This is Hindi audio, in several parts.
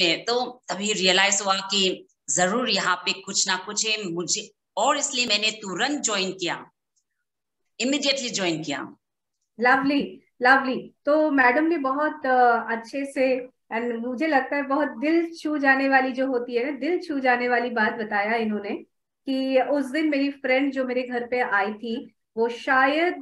में, तो तभी रियलाइज हुआ कि जरूर यहाँ पे कुछ ना कुछ है मुझे, और इसलिए मैंने तुरंत ज्वाइन किया, इमिडिएटली ज्वाइन किया। Lovely, lovely. तो मैडम ने बहुत अच्छे से, एंड मुझे लगता है बहुत दिल छू जाने वाली जो होती है ना, दिल छू जाने वाली बात बताया इन्होंने, कि उस दिन मेरी फ्रेंड जो मेरे घर पे आई थी, वो शायद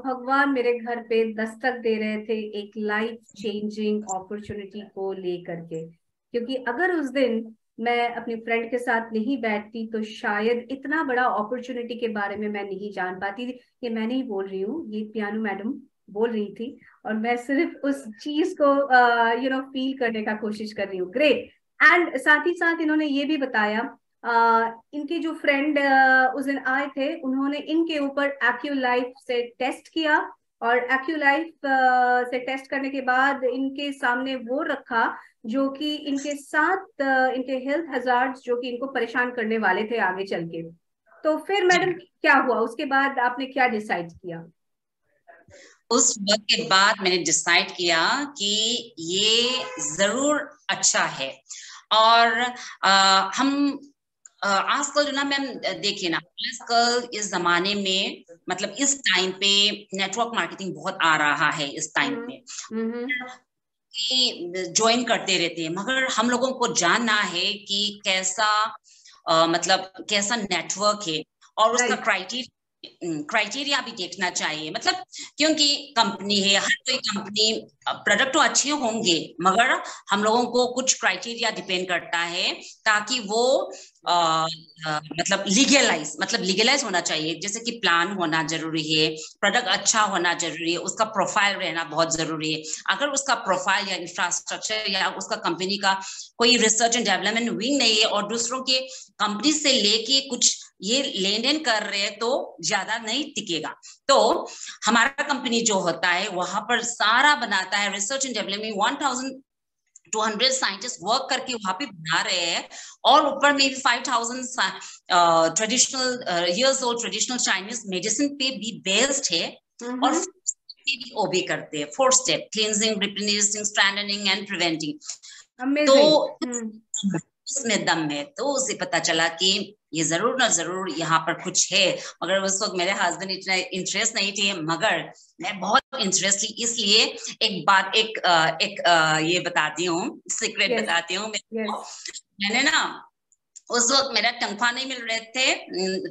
भगवान मेरे घर पे दस्तक दे रहे थे एक लाइफ चेंजिंग अपॉर्चुनिटी को लेकर के। क्योंकि अगर उस दिन मैं अपनी फ्रेंड के साथ नहीं बैठती तो शायद इतना बड़ा अपॉर्चुनिटी के बारे में मैं नहीं जान पाती। ये मैं नहीं बोल रही हूँ, ये पियानो मैडम बोल रही थी, और मैं सिर्फ उस चीज को फील करने का कोशिश कर रही हूँ। ग्रेट। एंड साथ ही साथ इन्होंने ये भी बताया, इनके जो फ्रेंड उस दिन आए थे, उन्होंने इनके ऊपर एक्यूलाइफ से टेस्ट किया, और एक्यूलाइफ से टेस्ट करने के बाद इनके सामने वो रखा जो कि इनके साथ इनके हेल्थ हजार्ड्स जो कि इनको परेशान करने वाले थे आगे चल के। तो फिर मैडम जी, क्या हुआ, उसके बाद आपने क्या डिसाइड किया? उस वक्त के बाद मैंने डिसाइड किया कि ये जरूर अच्छा है। और हम आजकल जो ना मैम, देखिए ना, आजकल इस जमाने में, मतलब इस टाइम पे नेटवर्क मार्केटिंग बहुत आ रहा है इस टाइम हम्म। पे, हम्म। कि ज्वाइन करते रहते हैं, मगर हम लोगों को जानना है कि कैसा मतलब कैसा नेटवर्क है, और उसका राइट। क्राइटेरिया भी देखना चाहिए। मतलब क्योंकि कंपनी है, हर कोई कंपनी, प्रोडक्ट तो अच्छे होंगे, मगर हम लोगों को कुछ क्राइटेरिया डिपेंड करता है, ताकि वो मतलब लीगलाइज होना चाहिए। जैसे कि प्लान होना जरूरी है, प्रोडक्ट अच्छा होना जरूरी है, उसका प्रोफाइल रहना बहुत जरूरी है। अगर उसका प्रोफाइल या इंफ्रास्ट्रक्चर या उसका कंपनी का कोई रिसर्च एंड डेवलपमेंट विंग नहीं है, और दूसरों के कंपनी से लेके कुछ ये लेन देन कर रहे हैं, तो ज्यादा नहीं टिकेगा। तो हमारा कंपनी जो होता है वहां पर सारा बनाता है, research and development 1200 scientist work करके वहां पे बना रहे हैं, और ऊपर में भी 5000 traditional years old traditional Chinese medicine पे भी बेस्ड है। और हम्म। भी वो भी करते हैं 4 step: cleansing, replenishing, strengthening and preventing. तो अमेजिंग। हम्म। उसमें दम है, तो उसे पता चला कि ये जरूर ना जरूर यहाँ पर कुछ है। मगर उस वक्त मेरे हस्बैंड इतना इंटरेस्ट नहीं थे, मगर मैं बहुत इंटरेस्ट ली। इसलिए एक बात, ये बताती हूँ, सीक्रेट यस। बताती हूँ। यस। मैंने ना, उस वक्त मेरा तनख्वाह नहीं मिल रहे थे,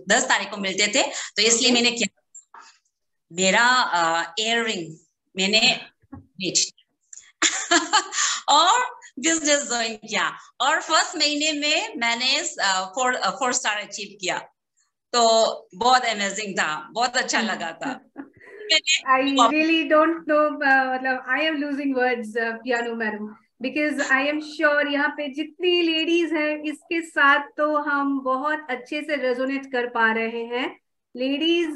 10 तारीख को मिलते थे, तो इसलिए ओके। मैंने क्या, मेरा इयर रिंग मैंने बेच और बिजनेस ज्वाइन किया। और फर्स्ट महीने में मैंने 4 स्टार अचीव किया। तो बहुत अमेजिंग था, बहुत अच्छा लगा था। I really don't know, मतलब I am losing words, piano madam, because I am sure यहाँ पे जितनी लेडीज हैं इसके साथ तो हम बहुत अच्छे से रेजोनेट कर पा रहे हैं। लेडीज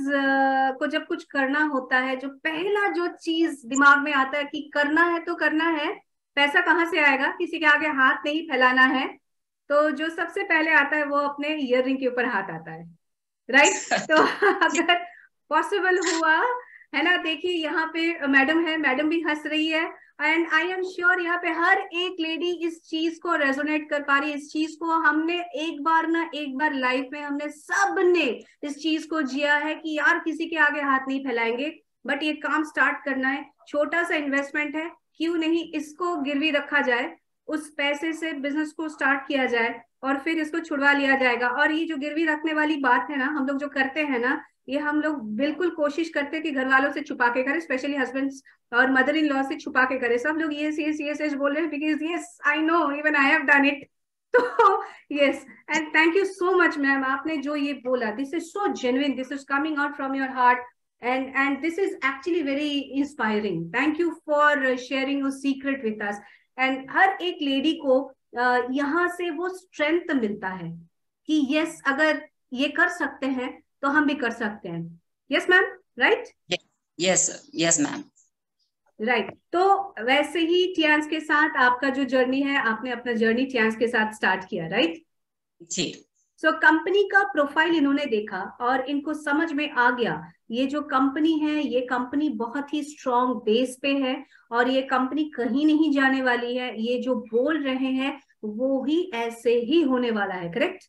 को जब कुछ करना होता है, जो पहला जो चीज दिमाग में आता है कि करना है तो करना है, पैसा कहाँ से आएगा, किसी के आगे हाथ नहीं फैलाना है, तो जो सबसे पहले आता है वो अपने ईयर रिंग के ऊपर हाथ आता है। राइट। तो अगर पॉसिबल हुआ, है ना, देखिए यहाँ पे मैडम है, मैडम भी हंस रही है, एंड आई एम श्योर यहाँ पे हर एक लेडी इस चीज को रेजोनेट कर पा रही है। इस चीज को हमने एक बार ना एक बार लाइफ में हमने सब ने इस चीज को जिया है कि यार किसी के आगे हाथ नहीं फैलाएंगे, बट ये काम स्टार्ट करना है, छोटा सा इन्वेस्टमेंट है, क्यों नहीं इसको गिरवी रखा जाए, उस पैसे से बिजनेस को स्टार्ट किया जाए, और फिर इसको छुड़वा लिया जाएगा। और ये जो गिरवी रखने वाली बात है ना, हम लोग जो करते हैं ना, ये हम लोग बिल्कुल कोशिश करते हैं कि घर वालों से छुपा के करें, स्पेशली हस्बैंड और मदर इन लॉ से छुपा के करें। सब लोग यस यस यस यस बोल रहे हैं, because yes I know, even I have done it. तो yes, and thank you so much ma'am, आपने जो ये बोला, this is so genuine, this is coming out from your heart, and this is actually very inspiring. Thank you for sharing your secret with us. And हर एक लेडी को यहाँ से वो स्ट्रेंथ मिलता है कि यस, अगर ये कर सकते हैं तो हम भी कर सकते हैं। Yes ma'am, right? Yes, yes ma'am. Right. तो वैसे ही टियांस के साथ आपका जो जर्नी है, आपने अपना जर्नी टियांस के साथ स्टार्ट किया, राइट? जी। सो कंपनी का प्रोफाइल इन्होंने देखा और इनको समझ में आ गया, ये जो कंपनी है, ये कंपनी बहुत ही स्ट्रॉन्ग बेस पे है, और ये कंपनी कहीं नहीं जाने वाली है। ये जो बोल रहे हैं वो ही ऐसे ही होने वाला है, करेक्ट?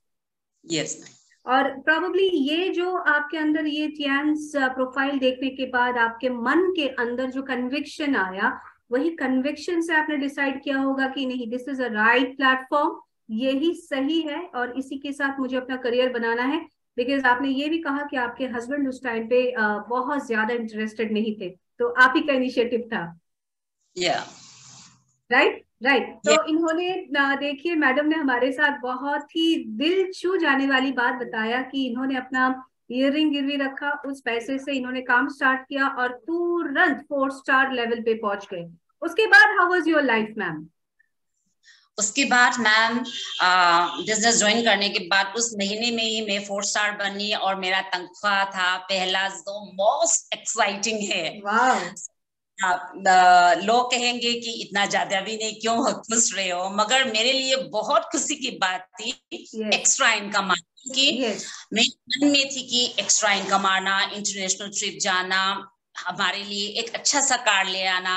यस। और प्रोबेबली ये जो आपके अंदर ये टियान्स प्रोफाइल देखने के बाद आपके मन के अंदर जो कन्विक्शन आया, वही कन्विक्शन से आपने डिसाइड किया होगा कि नहीं, this is a right platform, यही सही है और इसी के साथ मुझे अपना करियर बनाना है। बिकॉज आपने ये भी कहा कि आपके हस्बैंड उस टाइम पे बहुत ज्यादा इंटरेस्टेड नहीं थे, तो आप ही का इनिशिएटिव था। या राइट राइट। तो इन्होंने देखिए, मैडम ने हमारे साथ बहुत ही दिल छू जाने वाली बात बताया कि इन्होंने अपना इयररिंग गिरवी रखा, उस पैसे से इन्होंने काम स्टार्ट किया और तुरंत 4 स्टार लेवल पे पहुंच गए। उसके बाद how was your life ma'am? उसके बाद मैम बिजनेस ज्वाइन करने के बाद उस महीने में ही मैं 4 स्टार बनी और मेरा तनख्वाह था पहला, जो मोस्ट एक्साइटिंग है। वाह। लोग कहेंगे कि इतना ज्यादा भी नहीं, क्यों खुश रहे हो, मगर मेरे लिए बहुत खुशी की बात थी एक्स्ट्रा इनकम आना। कि मेरे मन में थी कि एक्स्ट्रा इनकम आना, इंटरनेशनल ट्रिप जाना, हमारे लिए एक अच्छा सा कार ले आना,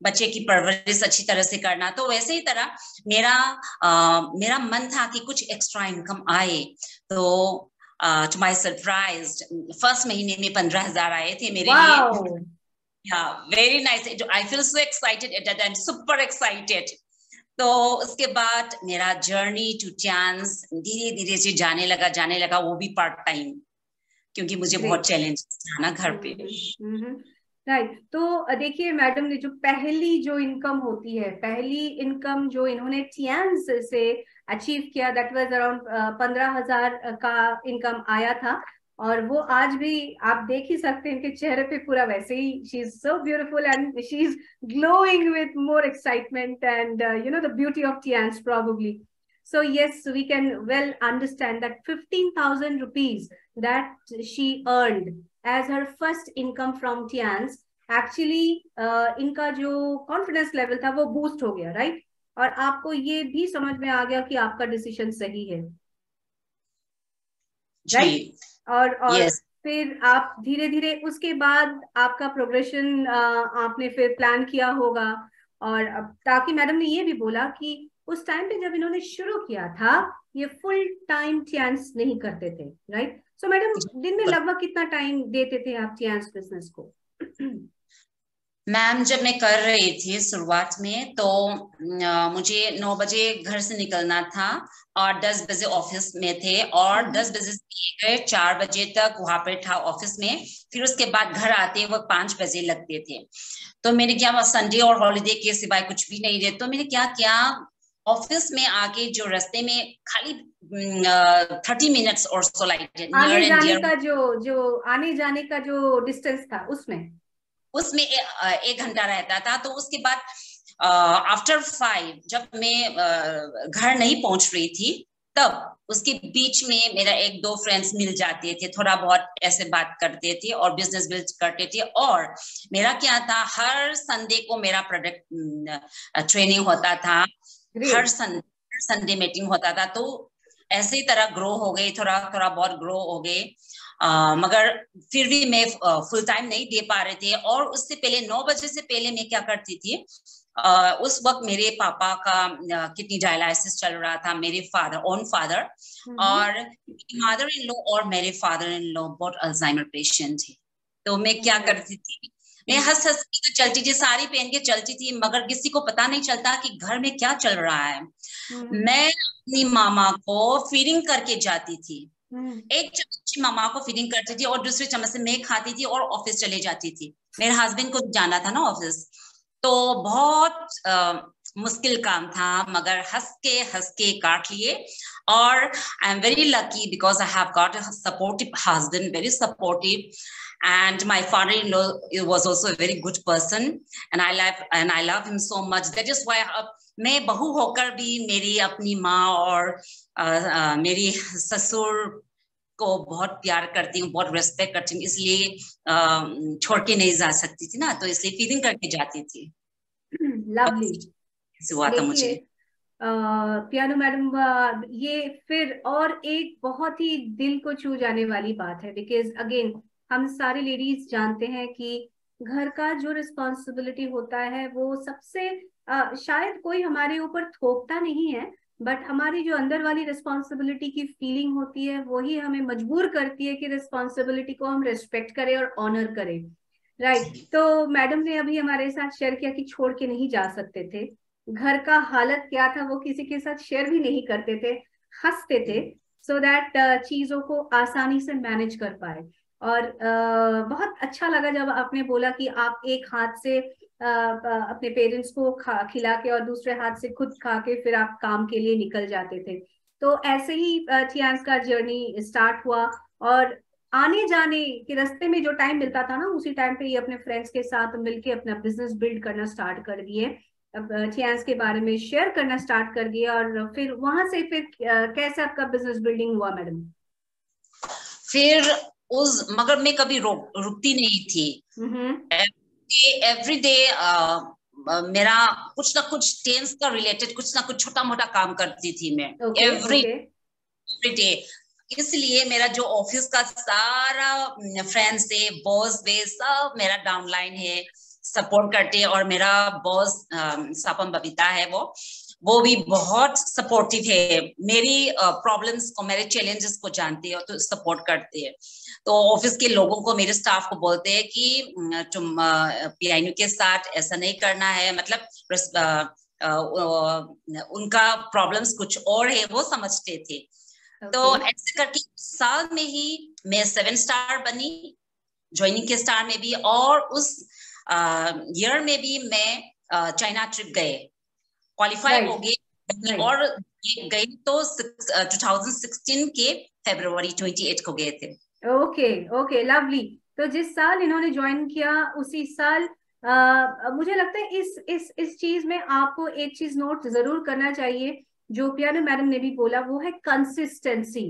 बच्चे की परवरिश अच्छी तरह से करना। तो वैसे ही तरह मेरा मन था कि कुछ एक्स्ट्रा इनकम आए। तो टू माय सरप्राइज फर्स्ट महीने में 15,000 आए थे मेरे लिए। Very nice. I feel so excited at that time, super excited. तो उसके बाद मेरा जर्नी टू टियान्स धीरे धीरे से जाने लगा, वो भी पार्ट टाइम, क्योंकि मुझे बहुत चैलेंज था ना घर पे। राइट। तो देखिए, मैडम ने जो पहली जो इनकम होती है, पहली इनकम जो इन्होंने टियान्स से अचीव किया, दैट वाज अराउंड 15,000 का इनकम आया था। और वो आज भी आप देख ही सकते हैं, इनके चेहरे पे पूरा वैसे ही, she is so beautiful and she is glowing with more excitement and the beauty of Tians probably. So yes, we can well understand that 15,000 rupees that she earned as her first income from Tians, actually इनका जो कॉन्फिडेंस लेवल था वो बूस्ट हो गया, राइट? और आपको ये भी समझ में आ गया कि आपका डिसीजन सही है, राइट? और yes. फिर आप धीरे धीरे उसके बाद आपका प्रोग्रेशन आपने फिर प्लान किया होगा। और अब ताकि मैडम ने ये भी बोला कि उस टाइम पे जब इन्होंने शुरू किया था, ये फुल टाइम टियान्स नहीं करते थे, राइट? सो मैडम, दिन में लगभग कितना टाइम देते थे आप टियान्स बिजनेस को? मैम, जब मैं कर रही थी शुरुआत में, तो मुझे 9 बजे घर से निकलना था और 10 बजे ऑफिस में थे, और 10 बजे से 4 बजे तक वहां पे था ऑफिस में। फिर उसके बाद घर आते वक्त 5 बजे लगते थे। तो मैंने क्या, संडे और हॉलीडे के सिवाय कुछ भी नहीं रहे, तो मैंने क्या किया, ऑफिस में आके जो रास्ते में खाली 30 मिनट्स और सो लाइक आने जाने का जो आने जाने का जो डिस्टेंस था, उसमें 1 घंटा रहता था। तो उसके बाद आफ्टर 5 जब मैं घर नहीं पहुंच रही थी, तब उसके बीच में मेरा 1-2 फ्रेंड्स मिल जाते थे, थोड़ा बहुत ऐसे बात करते थे और बिजनेस बिल्ड करते थे। और मेरा क्या था, हर संडे को मेरा प्रोडक्ट ट्रेनिंग होता था, हर संडे मीटिंग होता था। तो ऐसे ही तरह ग्रो हो गई, थोड़ा थोड़ा बहुत ग्रो हो गई। मगर फिर भी मैं फुल टाइम नहीं दे पा रहे थे। और उससे पहले 9 बजे से पहले मैं क्या करती थी, उस वक्त मेरे पापा का किडनी डायलिसिस चल रहा था, मेरे ओन फादर, और मदर इन लॉ और मेरे फादर इन लॉ बहुत अल्जाइमर पेशेंट थे। तो मैं क्या करती थी, मैं हंस हंस के चलती थी, साड़ी पहन के चलती थी, मगर किसी को पता नहीं चलता कि घर में क्या चल रहा है। मैं अपनी मामा को फीडिंग करके जाती थी, एक चम्मच मामा को फीडिंग करती थी और दूसरे चम्मच से मैं खाती थी और ऑफिस चले जाती थी। मेरे हस्बैंड को जाना था ना ऑफिस, तो बहुत मुश्किल काम था, मगर हंस के काट लिए। और I am very lucky because I have got a supportive husband, very supportive, and my father-in-law was also a very good person, and I love him so much. That is why मैं बहू होकर भी मेरी अपनी माँ और मेरी ससुर को बहुत प्यार करती हूँ, बहुत रेस्पेक्ट करती हूँ, इसलिए छोड़ के नहीं जा सकती थी ना, तो इसलिए फीलिंग करके जाती थी। लवली। हुआ था मुझे। पियानो मैडम, ये फिर और एक बहुत ही दिल को छू जाने वाली बात है, बिकॉज अगेन हम सारी लेडीज जानते हैं कि घर का जो रिस्पॉन्सिबिलिटी होता है वो सबसे शायद कोई हमारे ऊपर थोपता नहीं है, बट हमारी जो अंदर वाली रिस्पॉन्सिबिलिटी की फीलिंग होती है वही हमें मजबूर करती है कि रिस्पॉन्सिबिलिटी को हम रिस्पेक्ट करें और ऑनर करें। राइट। तो मैडम ने अभी हमारे साथ शेयर किया कि छोड़ के नहीं जा सकते थे, घर का हालत क्या था वो किसी के साथ शेयर भी नहीं करते थे, हंसते थे, सो दैट चीजों को आसानी से मैनेज कर पाए। और बहुत अच्छा लगा जब आपने बोला कि आप एक हाथ से अपने पेरेंट्स को खिला के और दूसरे हाथ से खुद खा के फिर आप काम के लिए निकल जाते थे। तो ऐसे ही थियांस का जर्नी स्टार्ट हुआ, और आने जाने के रास्ते में जो टाइम मिलता था ना, उसी टाइम पे ये अपने फ्रेंड्स के साथ मिलके अपना बिजनेस बिल्ड करना स्टार्ट कर दिए, अब थियांस के बारे में शेयर करना स्टार्ट कर दिया। और फिर वहां से फिर कैसे आपका बिजनेस बिल्डिंग हुआ मैडम? फिर उस मगर मैं कभी रुकती नहीं थी। एवरी डे मेरा कुछ ना कुछ टेंस का रिलेटेड कुछ ना कुछ छोटा मोटा काम करती थी मैं, एवरी डे। इसलिए मेरा जो ऑफिस का सारा फ्रेंड्स है, बॉस वे, सब मेरा डाउनलाइन है, सपोर्ट करते हैं। और मेरा बॉस सापम बबीता है, वो भी बहुत सपोर्टिव है। मेरी प्रॉब्लम्स को, मेरे चैलेंजेस को जानते हैं और तो सपोर्ट करते हैं। तो ऑफिस के लोगों को, मेरे स्टाफ को बोलते हैं कि तुम पीआईयू के साथ ऐसा नहीं करना है, मतलब उनका प्रॉब्लम्स कुछ और है, वो समझते थे। तो ऐसे करके साल में ही मैं 7 स्टार बनी, ज्वाइनिंग के स्टार में भी। और उस ईयर में भी मैं चाइना ट्रिप गए, क्वालिफाई हो गए, और गई तो 2016 के फरवरी 28 को गए थे। Okay lovely. तो जिस साल इन्होंने ज्वाइन किया उसी साल मुझे लगता है इस चीज में आपको एक चीज नोट जरूर करना चाहिए, जो पियानो मैडम ने भी बोला, वो है कंसिस्टेंसी।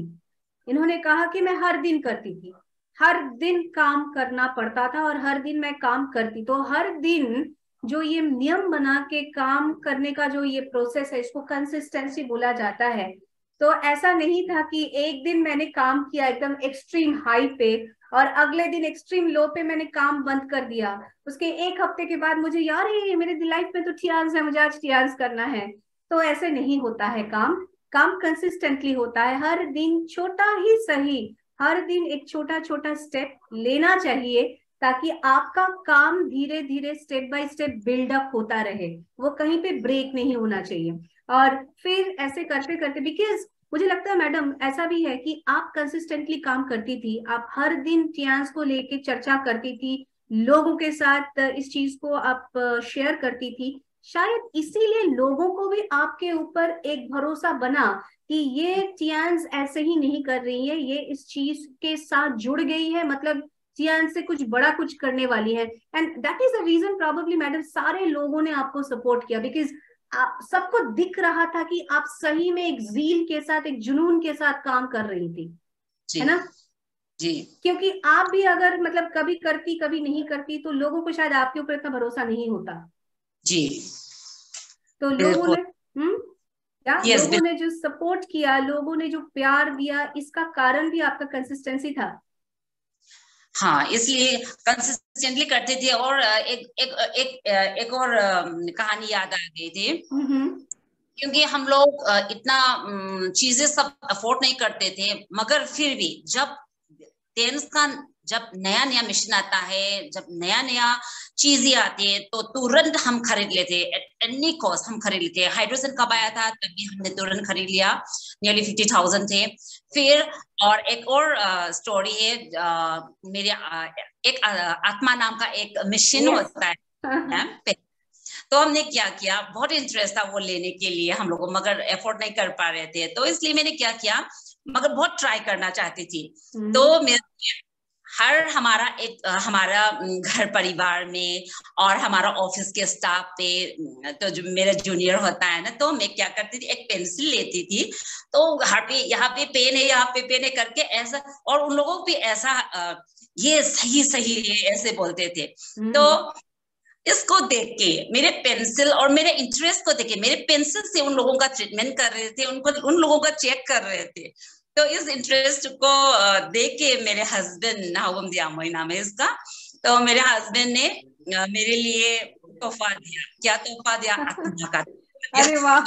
इन्होंने कहा कि मैं हर दिन करती थी, हर दिन काम करना पड़ता था और हर दिन मैं काम करती, तो हर दिन जो ये नियम बना के काम करने का जो ये प्रोसेस है, इसको कंसिस्टेंसी बोला जाता है। तो ऐसा नहीं था कि एक दिन मैंने काम किया एकदम एक्सट्रीम हाई पे और अगले दिन एक्सट्रीम लो पे मैंने काम बंद कर दिया, उसके एक हफ्ते के बाद मुझे यार ये मेरे लाइफ में तो थियांस है, मुझे आज थियांस करना है। तो ऐसे नहीं होता है काम। काम कंसिस्टेंटली होता है, हर दिन छोटा ही सही, हर दिन एक छोटा छोटा स्टेप लेना चाहिए, ताकि आपका काम धीरे धीरे स्टेप बाय स्टेप बिल्डअप होता रहे, वो कहीं पे ब्रेक नहीं होना चाहिए। और फिर ऐसे करते करते, बिकॉज मुझे लगता है मैडम ऐसा भी है कि आप कंसिस्टेंटली काम करती थी, आप हर दिन थियांस को लेके चर्चा करती थी, लोगों के साथ इस चीज को आप शेयर करती थी, शायद इसीलिए लोगों को भी आपके ऊपर एक भरोसा बना कि ये थियांस ऐसे ही नहीं कर रही है, ये इस चीज के साथ जुड़ गई है, मतलब थियांस से कुछ बड़ा कुछ करने वाली है। And that is the reason probably madam सारे लोगों ने आपको सपोर्ट किया, बिकॉज सबको दिख रहा था कि आप सही में एक जील के साथ, एक जुनून के साथ काम कर रही थी, है ना जी। क्योंकि आप भी अगर मतलब कभी करती कभी नहीं करती तो लोगों को शायद आपके ऊपर इतना भरोसा नहीं होता जी। तो लोगों ने yes, लोगों ने जो सपोर्ट किया, लोगों ने जो प्यार दिया, इसका कारण भी आपका कंसिस्टेंसी था। हाँ, इसलिए कंसिस्टेंटली करते थे। और एक और कहानी याद आ गई थी, क्योंकि हम लोग इतना चीजें सब अफोर्ड नहीं करते थे, मगर फिर भी जब टेंस का जब नया नया मिशन आता है, जब नया नया चीजें आती है, तो तुरंत हम खरीद लेते, एट एनी कॉस्ट हम खरीद लेते। हाइड्रोजन कब आया था तभी हमने तुरंत खरीद लिया, नियरली 50,000 थे। फिर और एक और स्टोरी है, मेरे एक आत्मा नाम का एक मिशन होता है, तो हमने क्या किया, बहुत इंटरेस्ट था वो लेने के लिए हम लोगों, मगर एफोर्ड नहीं कर पा रहे थे, तो इसलिए मैंने क्या किया, मगर बहुत ट्राई करना चाहती थी। तो मेरे हमारा घर परिवार में और हमारा ऑफिस के स्टाफ पे, तो जो मेरा जूनियर होता है ना, तो मैं क्या करती थी, एक पेंसिल लेती थी, तो यहाँ पे पेन है, यहाँ पे पेन है करके ऐसा, और उन लोगों को भी ऐसा ये सही सही है ऐसे बोलते थे। तो इसको देख के, मेरे पेंसिल और मेरे इंटरेस्ट को देख के, मेरे पेंसिल से उन लोगों का ट्रीटमेंट कर रहे थे, उन लोगों का चेक कर रहे थे। तो इस इंटरेस्ट को देख के मेरे हस्बैंड, नाहुम दियामोई नाम है इसका, तो मेरे हस्बैंड ने मेरे लिए तोहफा दिया। क्या तोहफा दिया? आत्मा का। अरे वाह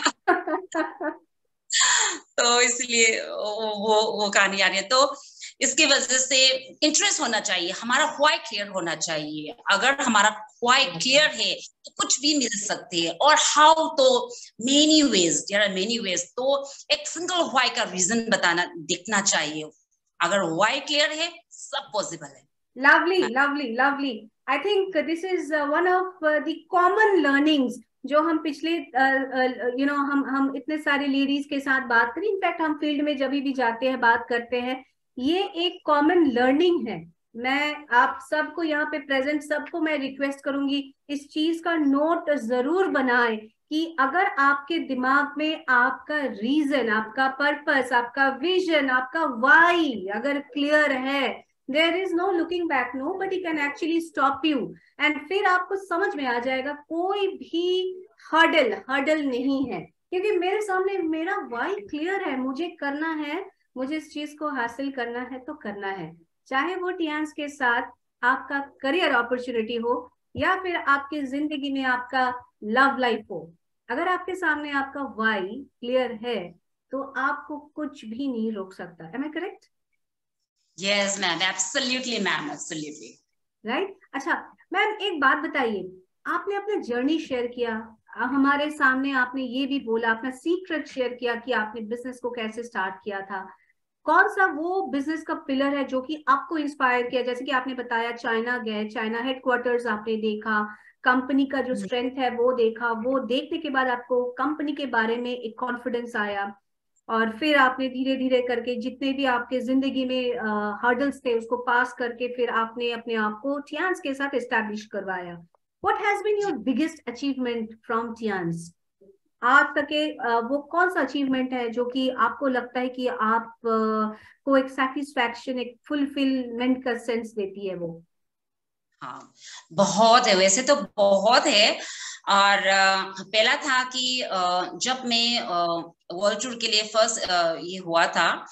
तो इसलिए वो कहानी आ रही है। तो इसकी वजह से इंटरेस्ट होना चाहिए, हमारा व्हाई क्लियर होना चाहिए। अगर हमारा व्हाई क्लियर है तो कुछ भी मिल सकते हैं। और हाउ, तो many ways, there are many ways. तो एक सिंगल व्हाई का रीजन बताना दिखना चाहिए। अगर व्हाई क्लियर है, सब पॉसिबल है। Lovely, lovely, lovely. I think this is one of the common learnings जो हम पिछले हम इतने सारे लेडीज के साथ बात करें, इनफैक्ट हम फील्ड में जब भी जाते हैं बात करते हैं, ये एक कॉमन लर्निंग है। मैं आप सबको यहाँ पे प्रेजेंट सबको मैं रिक्वेस्ट करूंगी इस चीज का नोट जरूर बनाएं कि अगर आपके दिमाग में आपका रीजन, आपका पर्पस, आपका विजन, आपका वाई अगर क्लियर है, there is no looking back, nobody can actually stop you, and फिर आपको समझ में आ जाएगा कोई भी हर्डल नहीं है, क्योंकि मेरे सामने मेरा वाई क्लियर है, मुझे करना है, मुझे इस चीज को हासिल करना है तो करना है। चाहे वो टियान्स के साथ आपका करियर अपॉर्चुनिटी हो या फिर आपकी जिंदगी में आपका लव लाइफ हो, अगर आपके सामने आपका वाई क्लियर है तो आपको कुछ भी नहीं रोक सकता। Am I correct? Yes, ma'am. Absolutely, ma'am. Absolutely. Right. अच्छा मैम, एक बात बताइए, आपने अपना जर्नी शेयर किया हमारे सामने, आपने ये भी बोला, अपना सीक्रेट शेयर किया कि आपने बिजनेस को कैसे स्टार्ट किया था। कौन सा वो बिजनेस का पिलर है जो कि आपको इंस्पायर किया? जैसे कि आपने बताया चाइना गए, चाइना हेडक्वार्टर्स आपने देखा, कंपनी का जो स्ट्रेंथ है वो देखा, वो देखने के बाद आपको कंपनी के बारे में एक कॉन्फिडेंस आया, और फिर आपने धीरे धीरे करके जितने भी आपके जिंदगी में हर्डल्स थे उसको पास करके फिर आपने अपने आप को टियान्स के साथ एस्टैब्लिश करवाया। What has been your biggest achievement from Tiens आज तक के? वो कौन सा अचीवमेंट है जो कि आपको लगता है कि आप को एक सेटिस्फैक्शन, एक फुलफिलमेंट का सेंस देती है वो? हाँ, बहुत है, वैसे तो बहुत है। और पहला था कि जब मैं वर्ल्ड टूर के लिए फर्स्ट ये हुआ था,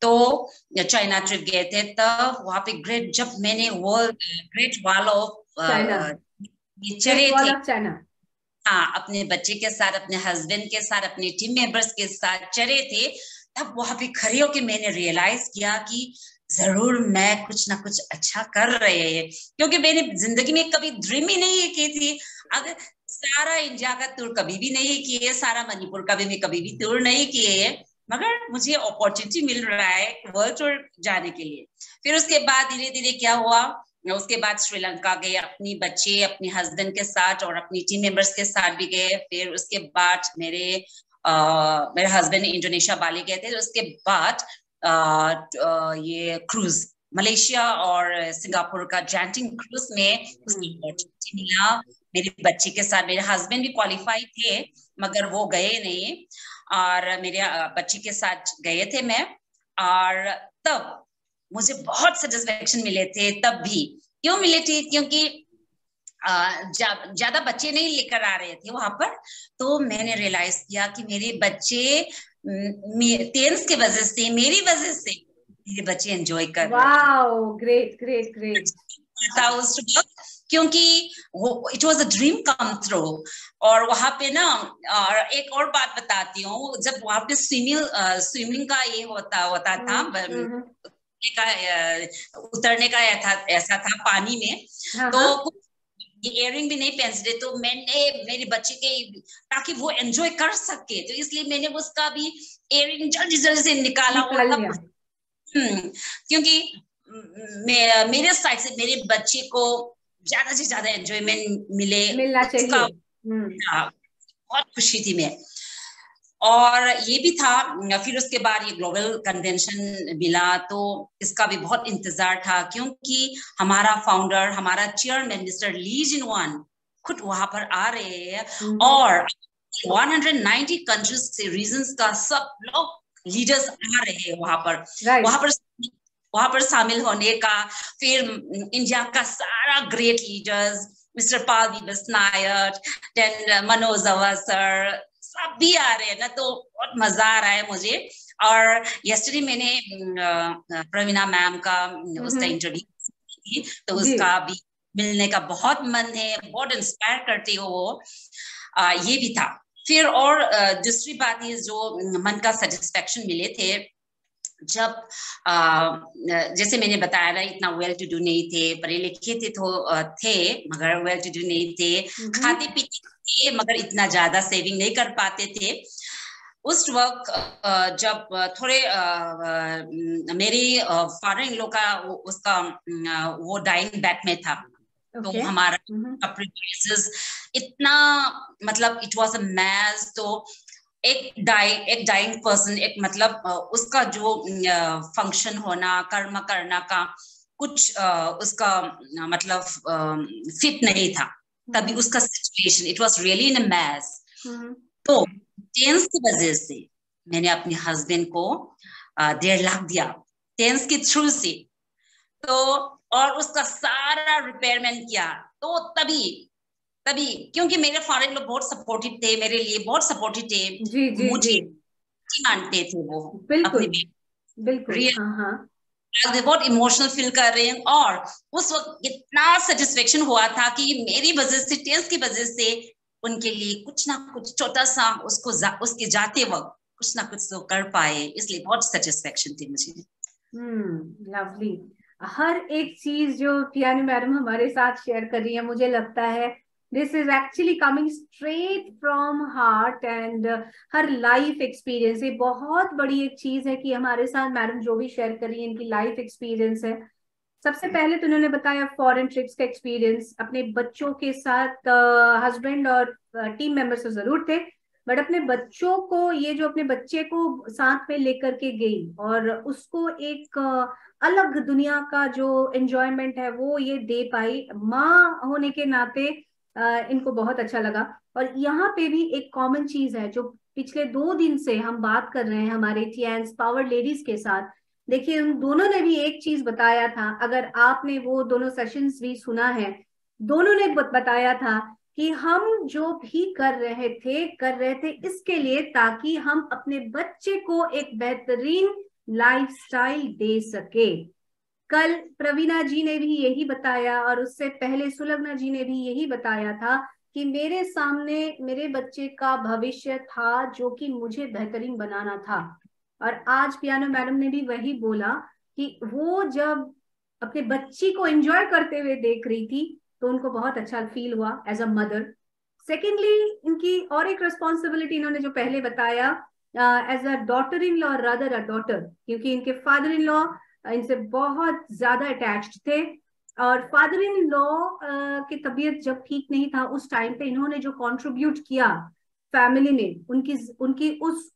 तो चाइना ट्रिप गए थे, तब वहां पे ग्रेट, जब मैंने वर्ल्ड ग्रेट वॉल ऑफ चढ़े थे, चाइना, हाँ, अपने बच्चे के साथ, अपने हस्बैंड के साथ, अपने टीम मेंबर्स के साथ चढ़े थे, तब वहां पे खड़े होके मैंने रियलाइज किया कि जरूर मैं कुछ ना कुछ अच्छा कर रहे हैं, क्योंकि मैंने जिंदगी में कभी ड्रीम ही नहीं की थी। अगर सारा इंडिया का टूर कभी भी नहीं किए, सारा मणिपुर का भी मैं कभी भी टूर नहीं किए, मगर मुझे अपॉर्चुनिटी मिल रहा है वर्ल्ड टूर जाने के लिए। फिर उसके बाद धीरे धीरे क्या हुआ, उसके बाद श्रीलंका गए, अपनी बच्चे, अपने हस्बैंड के साथ और अपनी टीम मेंबर्स के साथ भी गए। फिर उसके बाद मेरे हस्बैंड इंडोनेशिया बाली गए थे। उसके बाद ये क्रूज मलेशिया और सिंगापुर का जैंटिंग क्रूज में उसकी अपॉर्चुनिटी मिला मेरे बच्चे के साथ। मेरे हस्बैंड भी क्वालिफाई थे मगर वो गए नहीं, और मेरे बच्चे के साथ गए थे मैं। और तब मुझे बहुत सेटिस्फेक्शन मिले थे। तब भी क्यों मिले थे, क्योंकि ज्यादा बच्चे नहीं लेकर आ रहे थे वहां पर, तो मैंने रियलाइज किया कि मेरे बच्चे टेंस की वजह से, मेरी वजह से मेरे बच्चे एंजॉय कर रहे थे। Wow, great great great. क्योंकि it was a dream come through. और वहां पे ना, और एक और बात बताती हूँ, जब वहां पे स्विमिंग का ये होता था, का उतरने का ऐसा था पानी में, तो ये इयरिंग भी नहीं पहनते, तो मैंने मेरे बच्चे के, ताकि वो एंजॉय कर सके, तो इसलिए मैंने उसका भी इयरिंग जल्दी जल्दी से निकाला और तब क्योंकि मेरे साइड से मेरे बच्चे को ज्यादा से ज्यादा एंजॉयमेंट मिलना चाहिए। बहुत खुशी थी मैं। और ये भी था, फिर उसके बाद ये ग्लोबल कन्वेंशन मिला, तो इसका भी बहुत इंतजार था, क्योंकि हमारा फाउंडर, हमारा चेयरमैन मिस्टर ली जिनवान खुद वहां पर आ रहे हैं, और 190 कंट्रीज से, रीजन्स का सब लोग लीडर्स आ रहे हैं वहां पर शामिल होने का। फिर इंडिया का सारा ग्रेट लीडर्स, मिस्टर पाल दिवस नायर, देन मनोज अवसर, सब भी आ रहे हैं ना, तो बहुत मजा आ रहा है मुझे। और यस्टरडे मैंने प्रवीणा मैम का उसका इंटरव्यू की, तो उसका भी मिलने का बहुत मन है, बहुत इंस्पायर करती हो वो। ये भी था। फिर और दूसरी बात ये जो मन का सेटिस्फेक्शन मिले थे जब जैसे मैंने बताया ना, इतना वेल टू डू नहीं थे, पढ़े लिखे थे तो थे मगर वेल टू डू नहीं थे, खाते पीते थे मगर इतना ज्यादा सेविंग नहीं कर पाते थे। उस वक्त जब थोड़े मेरी फादर इन लॉ का उसका वो डाइंग बेड में था, तो हमारा इतना मतलब इट वाज अ मैस। तो एक डाइंग पर्सन, एक मतलब उसका जो फंक्शन होना, कर्म करना का कुछ उसका मतलब फिट नहीं था तभी उसका situation, it was really in a mess. तो टेंस की वजह से मैंने अपने हस्बैंड को 1.5 लाख दिया टेंस के थ्रू से, तो और उसका सारा रिपेयरमेंट किया। तो तभी क्योंकि मेरे फादर लोग बहुत सपोर्टिव थे, मेरे लिए बहुत सपोर्टिव थे, जी जी मुझे जी मानते थे वो बिल्कुल अपने बिल्कुल। हाँ हाँ बहुत इमोशनल फील कर रहे हैं। और उस वक्त इतना सेटिस्फेक्शन हुआ था कि मेरी वजह से, टेस्ट की वजह से उनके लिए कुछ ना कुछ छोटा सा उसके जाते वक्त कुछ ना कुछ तो कर पाए, इसलिए बहुत सेटिस्फेक्शन थी मुझे। लवली। हर एक चीज जो पियानो मैडम हमारे साथ शेयर कर रही है, मुझे लगता है this is actually coming straight from heart and her life experience. ये बहुत बड़ी एक चीज है कि हमारे साथ मैडम जो भी शेयर कर रही है इनकी लाइफ एक्सपीरियंस है। सबसे पहले तो उन्होंने बताया फॉरेन ट्रिप्स का एक्सपीरियंस, अपने बच्चों के साथ हस्बैंड और टीम मेंबर्स तो जरूर थे, बट अपने बच्चों को, ये जो अपने बच्चे को साथ में लेकर के गई और उसको एक अलग दुनिया का जो एंजॉयमेंट है वो ये दे पाई, माँ होने के नाते इनको बहुत अच्छा लगा। और यहाँ पे भी एक कॉमन चीज है जो पिछले 2 दिन से हम बात कर रहे हैं हमारे टीएंस पावर लेडीज के साथ। देखिए उन दोनों ने भी एक चीज बताया था, अगर आपने वो दोनों सेशंस भी सुना है, दोनों ने बताया था कि हम जो भी कर रहे थे इसके लिए ताकि हम अपने बच्चे को एक बेहतरीन लाइफस्टाइल दे सके। कल प्रवीणा जी ने भी यही बताया और उससे पहले सुलग्ना जी ने भी यही बताया था कि मेरे सामने मेरे बच्चे का भविष्य था जो कि मुझे बेहतरीन बनाना था। और आज पियानो मैडम ने भी वही बोला कि वो जब अपने बच्ची को एंजॉय करते हुए देख रही थी तो उनको बहुत अच्छा फील हुआ एज अ मदर। सेकेंडली, इनकी और एक रिस्पॉन्सिबिलिटी इन्होंने जो पहले बताया as a daughter in law, rather a daughter, क्योंकि इनके फादर इन लॉ इनसे बहुत ज्यादा अटैच्ड थे। और फादर इन लॉ की तबीयत जब ठीक नहीं था उस टाइम पे इन्होंने जो कंट्रीब्यूट किया फैमिली ने, उनकी उनकी उस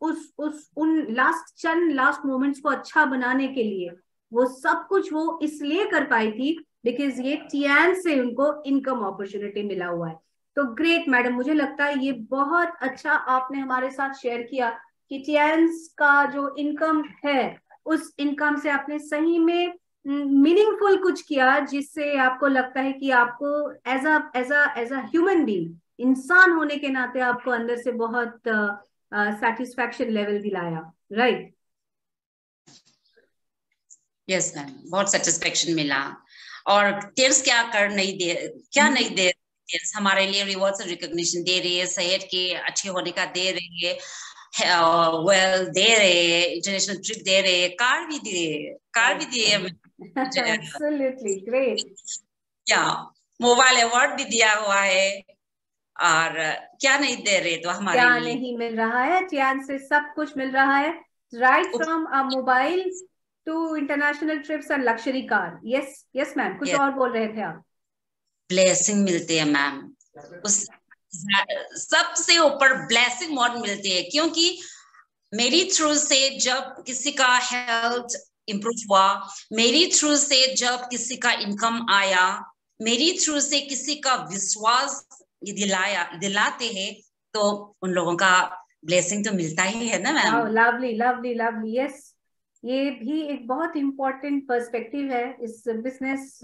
उन लास्ट मोमेंट्स को अच्छा बनाने के लिए, वो सब कुछ वो इसलिए कर पाई थी बिकॉज ये टियान से उनको इनकम अपॉर्चुनिटी मिला हुआ है। तो ग्रेट मैडम, मुझे लगता है ये बहुत अच्छा आपने हमारे साथ शेयर किया कि टियान्स का जो इनकम है उस इनकम से आपने सही में मीनिंगफुल कुछ किया जिससे आपको लगता है कि आपको एज अ ह्यूमन बीइंग, इंसान होने के नाते आपको अंदर से बहुत सेटिस्फैक्शन लेवल दिलाया, राइट? यस मैम, बहुत सेटिस्फेक्शन मिला। और टेल्स क्या नहीं दे टेल्स हमारे लिए रिवॉर्ड्स और रिकॉग्निशन दे रही है, सेहत के अच्छे होने का दे रही है, वेल दे रहे, इंटरनेशनल ट्रिप दे रहे, कार भी दिए एब्सोल्युटली ग्रेट। क्या मोबाइल अवार्ड भी दिया हुआ है, और क्या नहीं दे रहे तो हमारे क्या लिए नहीं मिल रहा है? टियान से सब कुछ मिल रहा है, right from a mobile to international trips and luxury car. Yes yes ma'am, कुछ और बोल रहे थे आप? ब्लेसिंग मिलते हैं मैम, उस सबसे ऊपर ब्लेसिंग बहुत मिलती है, क्योंकि मेरी थ्रू से जब किसी का हेल्थ इंप्रूव हुआ, मेरी थ्रू से जब किसी का इनकम आया, मेरी थ्रू से किसी का विश्वास दिलाते हैं, तो उन लोगों का ब्लेसिंग तो मिलता ही है ना ma'am. Lovely lovely lovely, yes. ये भी एक बहुत इंपॉर्टेंट पर्सपेक्टिव है इस बिजनेस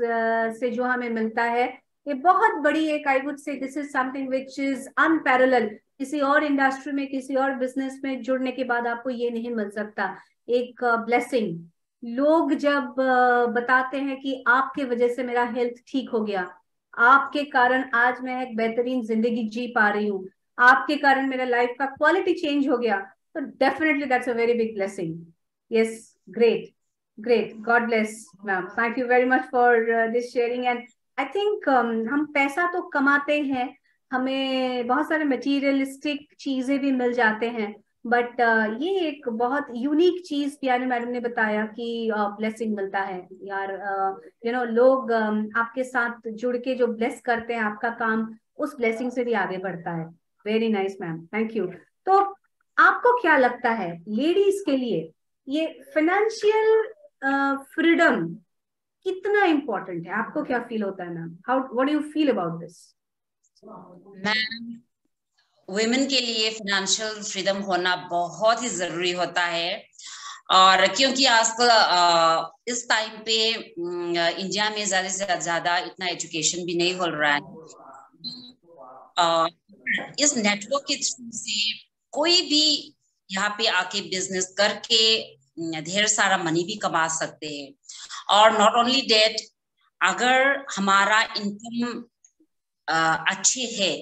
से जो हमें मिलता है। ये बहुत बड़ी एक, I would say this is something which is unparalleled. किसी और इंडस्ट्री में, किसी और बिजनेस में जुड़ने के बाद आपको ये नहीं मिल सकता, एक ब्लेसिंग। लोग जब बताते हैं कि आपके वजह से मेरा हेल्थ ठीक हो गया, आपके कारण आज मैं एक बेहतरीन जिंदगी जी पा रही हूँ, आपके कारण मेरा लाइफ का क्वालिटी चेंज हो गया, तो definitely that's a very big blessing. Yes, great, great. God bless ma'am. Thank you very much for this sharing. And I think हम पैसा तो कमाते हैं, हमें बहुत सारे मटेरियलिस्टिक चीजें भी मिल जाते हैं, बट ये एक बहुत यूनिक चीज पियानो मैडम ने बताया कि ब्लेसिंग मिलता है यार. लोग आपके साथ जुड़ के जो ब्लेस करते हैं आपका काम, उस ब्लेसिंग से भी आगे बढ़ता है. Very nice ma'am, thank you. तो आपको क्या लगता है लेडीज के लिए ये फाइनेंशियल फ्रीडम कितना इम्पोर्टेंट है? आपको क्या फील होता है ma'am? How, what do you feel about this? Ma'am, women के लिए फाइनेंशियल फ्रीडम होना बहुत ही जरूरी होता है। और क्योंकि आजकल इस टाइम पे इंडिया में ज्यादा से ज्यादा इतना एजुकेशन भी नहीं हो रहा है। इस नेटवर्क के थ्रू से कोई भी यहाँ पे आके बिजनेस करके ढेर सारा मनी भी कमा सकते हैं। और नॉट ओनली डेट, अगर हमारा इनकम अच्छे है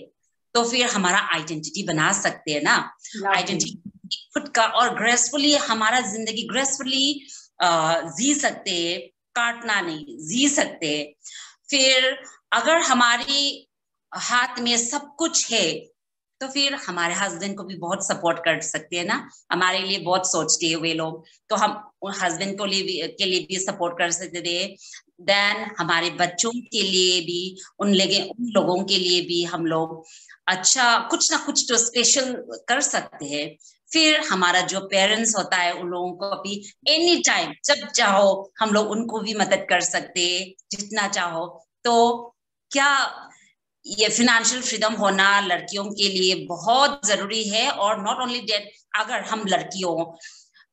तो फिर हमारा आइडेंटिटी बना सकते हैं ना, आइडेंटिटी खुद का, और ग्रेसफुली हमारा जिंदगी ग्रेसफुली जी सकते हैं, काटना नहीं, जी सकते हैं। फिर अगर हमारी हाथ में सब कुछ है तो फिर हमारे हस्बैंड को भी बहुत सपोर्ट कर सकते हैं ना, हमारे लिए बहुत सोचते हैं वे लोग, तो हम हस्बैंड के लिए भी सपोर्ट कर सकते थे। देन हमारे बच्चों के लिए भी, उन लोगों के लिए भी हम लोग अच्छा कुछ ना कुछ तो स्पेशल कर सकते हैं। फिर हमारा जो पेरेंट्स होता है उन लोगों को भी एनी टाइम जब चाहो हम लोग उनको भी मदद कर सकते हैं जितना चाहो। तो क्या ये फाइनेंशियल फ्रीडम होना लड़कियों के लिए बहुत जरूरी है। और नॉट ओनली दैट, अगर हम लड़कियों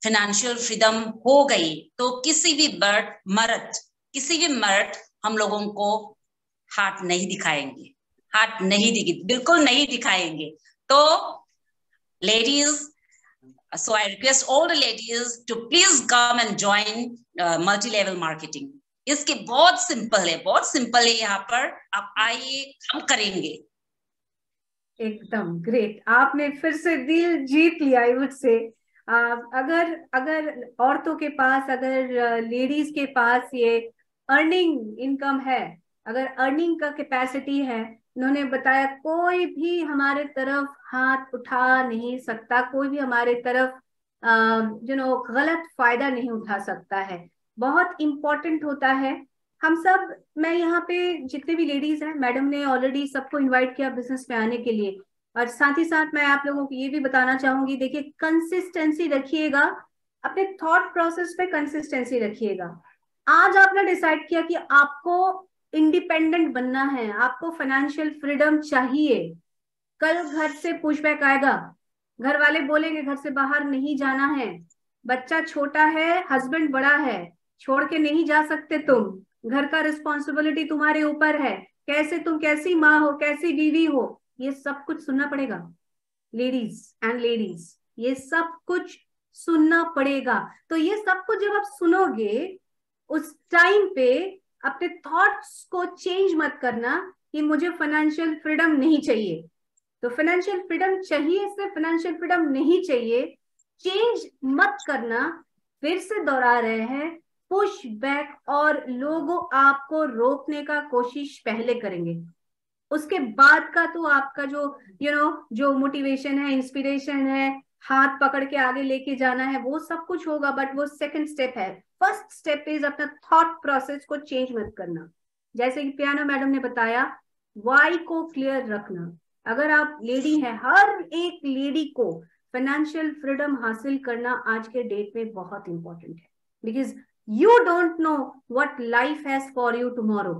फाइनेंशियल फ्रीडम हो गई तो किसी भी मर्द हम लोगों को हाथ नहीं दिखाएंगे, बिल्कुल नहीं दिखाएंगे। तो ladies, so I request all the ladies to please come and join multi-level marketing. इसके बहुत सिंपल है यहाँ पर, आप आइए, हम करेंगे। एकदम ग्रेट, आपने फिर से दिल जीत लिया मुझसे. अगर औरतों के पास, अगर लेडीज के पास ये अर्निंग इनकम है, अगर अर्निंग का कैपेसिटी है, उन्होंने बताया कोई भी हमारे तरफ हाथ उठा नहीं सकता, कोई भी हमारे तरफ गलत फायदा नहीं उठा सकता है. बहुत इम्पोर्टेंट होता है. हम सब, मैं यहाँ पे जितने भी लेडीज हैं, मैडम ने ऑलरेडी सबको इनवाइट किया बिजनेस में आने के लिए. और साथ ही साथ मैं आप लोगों को ये भी बताना चाहूंगी, देखिए कंसिस्टेंसी रखिएगा, अपने थॉट प्रोसेस पे कंसिस्टेंसी रखिएगा. आज आपने डिसाइड किया कि आपको इंडिपेंडेंट बनना है, आपको फाइनेंशियल फ्रीडम चाहिए, कल घर से पुशबैक आएगा, घर वाले बोलेंगे घर से बाहर नहीं जाना है, बच्चा छोटा है, हस्बैंड बड़ा है, छोड़ के नहीं जा सकते तुम, घर का रिस्पॉन्सिबिलिटी तुम्हारे ऊपर है, कैसे तुम कैसी माँ हो, कैसी बीवी हो, ये सब कुछ सुनना पड़ेगा. लेडीज, ये सब कुछ सुनना पड़ेगा. तो ये सब कुछ जब आप सुनोगे, उस टाइम पे अपने थॉट्स को चेंज मत करना कि मुझे फाइनेंशियल फ्रीडम नहीं चाहिए. तो फाइनेंशियल फ्रीडम चाहिए, सिर्फ फाइनेंशियल फ्रीडम नहीं चाहिए, चेंज मत करना. फिर से दोहरा रहे हैं, पुश बैक, और लोग आपको रोकने का कोशिश पहले करेंगे, उसके बाद का तो आपका जो जो मोटिवेशन है, इंस्पिरेशन है, हाथ पकड़ के आगे लेके जाना है, वो सब कुछ होगा, बट वो सेकंड स्टेप है. फर्स्ट स्टेप इज अपना थॉट प्रोसेस को चेंज मत करना. जैसे कि पियानो मैडम ने बताया, वाई को क्लियर रखना. अगर आप लेडी हैं, हर एक लेडी को फाइनेंशियल फ्रीडम हासिल करना आज के डेट में बहुत इंपॉर्टेंट है, because you don't know what life has for you tomorrow.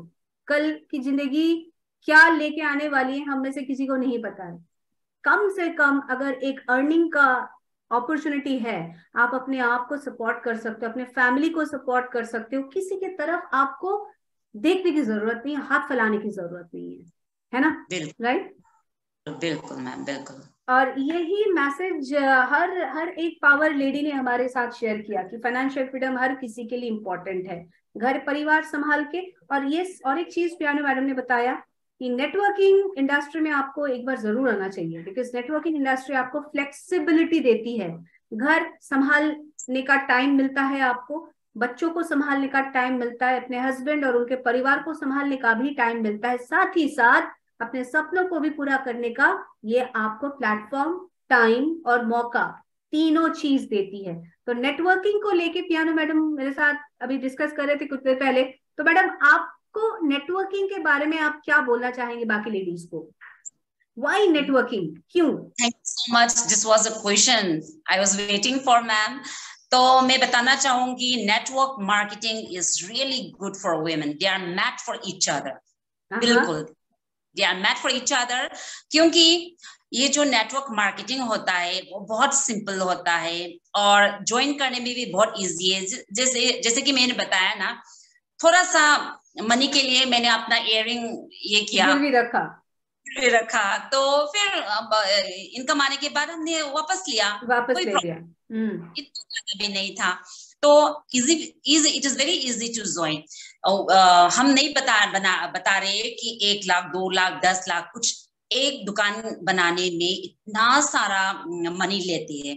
कल की जिंदगी क्या लेके आने वाली है, हम में से किसी को नहीं पता है. कम से कम अगर एक अर्निंग का अपॉर्चुनिटी है, आप अपने आप को सपोर्ट कर सकते हो, अपने फैमिली को सपोर्ट कर सकते हो, किसी की तरफ आपको देखने की जरूरत नहीं है, हाथ फैलाने की जरूरत नहीं है ना? राइट? बिल्कुल मैम, बिल्कुल. और यही मैसेज हर एक पावर लेडी ने हमारे साथ शेयर किया कि फाइनेंशियल फ्रीडम हर किसी के लिए इम्पोर्टेंट है, घर परिवार संभाल के. और ये और एक चीज पियानो मैडम ने बताया, कि नेटवर्किंग इंडस्ट्री में आपको एक बार जरूर आना चाहिए, बिकॉज नेटवर्किंग इंडस्ट्री आपको फ्लेक्सिबिलिटी देती है। घर संभालने का टाइम मिलता है आपको, बच्चों को संभालने का टाइम मिलता है, अपने हस्बैंड और उनके परिवार को संभालने का भी टाइम मिलता है, साथ ही साथ अपने सपनों को भी पूरा करने का ये आपको प्लेटफॉर्म, टाइम और मौका, तीनों चीज देती है। तो नेटवर्किंग को लेके पियानो मैडम मेरे साथ अभी डिस्कस कर रहे थे कुछ देर पहले। तो मैडम, आपको नेटवर्किंग के बारे में आप क्या बोलना चाहेंगे बाकी लेडीज को? वाई नेटवर्किंग, क्यों? Thank you so much, this was a question I was waiting for ma'am. तो मैं बताना चाहूंगी, network marketing is really good for women, they are meant for each other. बिल्कुल, they are meant for each other, क्योंकि ये जो नेटवर्क मार्केटिंग होता है वो बहुत सिंपल होता है और ज्वाइन करने में भी बहुत इजी है। जैसे जैसे कि मैंने बताया ना, थोड़ा सा मनी के लिए मैंने अपना इयररिंग ये किया, रखा, तो फिर इनकम आने के बाद हमने वापस लिया, वापस ले लिया। इतना ज्यादा भी नहीं था। तो easy easy, it is very easy to join. हम नहीं बता रहे कि 1 लाख 2 लाख 10 लाख कुछ एक दुकान बनाने में इतना सारा मनी लेती है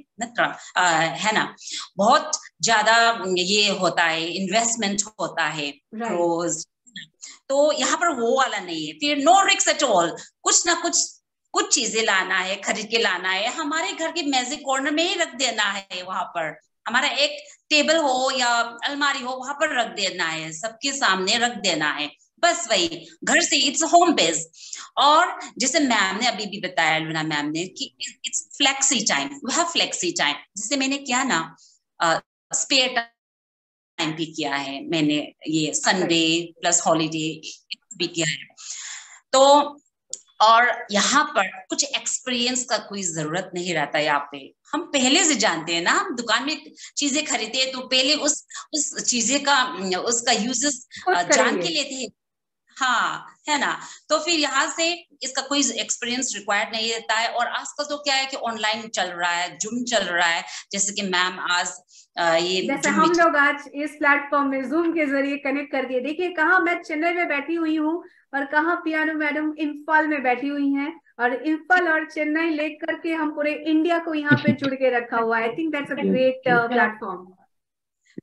है ना, बहुत ज्यादा ये होता है, इन्वेस्टमेंट होता है, रोज। तो यहाँ पर वो वाला नहीं है। फिर नो रिस्क एट ऑल, कुछ ना कुछ चीजें लाना है, खरीद के लाना है, हमारे घर के मैजिक कॉर्नर में ही रख देना है। वहां पर हमारा एक टेबल हो या अलमारी हो, वहां पर रख देना है, सबके सामने रख देना है, बस वही घर से। Its home base. और जैसे मैम ने अभी भी बताया, लूना मैम ने, कि it's flexi time, we have flexi time. जैसे मैंने किया ना, स्पेयर टाइम भी किया है मैंने, ये संडे प्लस हॉलीडे भी किया है। तो और यहाँ पर कुछ एक्सपीरियंस का कोई जरूरत नहीं रहता। यहाँ पे हम पहले से जानते हैं ना, हम दुकान में चीजें खरीदते हैं तो पहले उस चीजें का उसका यूजेस जान के लेते हैं, हाँ, है ना। तो फिर यहाँ से इसका कोई एक्सपीरियंस रिक्वायर्ड नहीं रहता है। और आजकल तो क्या है कि ऑनलाइन चल रहा है, जूम चल रहा है, जैसे कि मैम आज ये जैसे हम लोग आज इस प्लेटफॉर्म में जूम के जरिए कनेक्ट कर दिए। देखिए, कहाँ मैं चेन्नई में बैठी हुई हूँ और कहाँ पियानो मैडम इम्फाल में बैठी हुई हैं, और इम्फाल और चेन्नई लेकर के हम पूरे इंडिया को यहाँ पे जुड़ के रखा हुआ है। I think that's a great platform.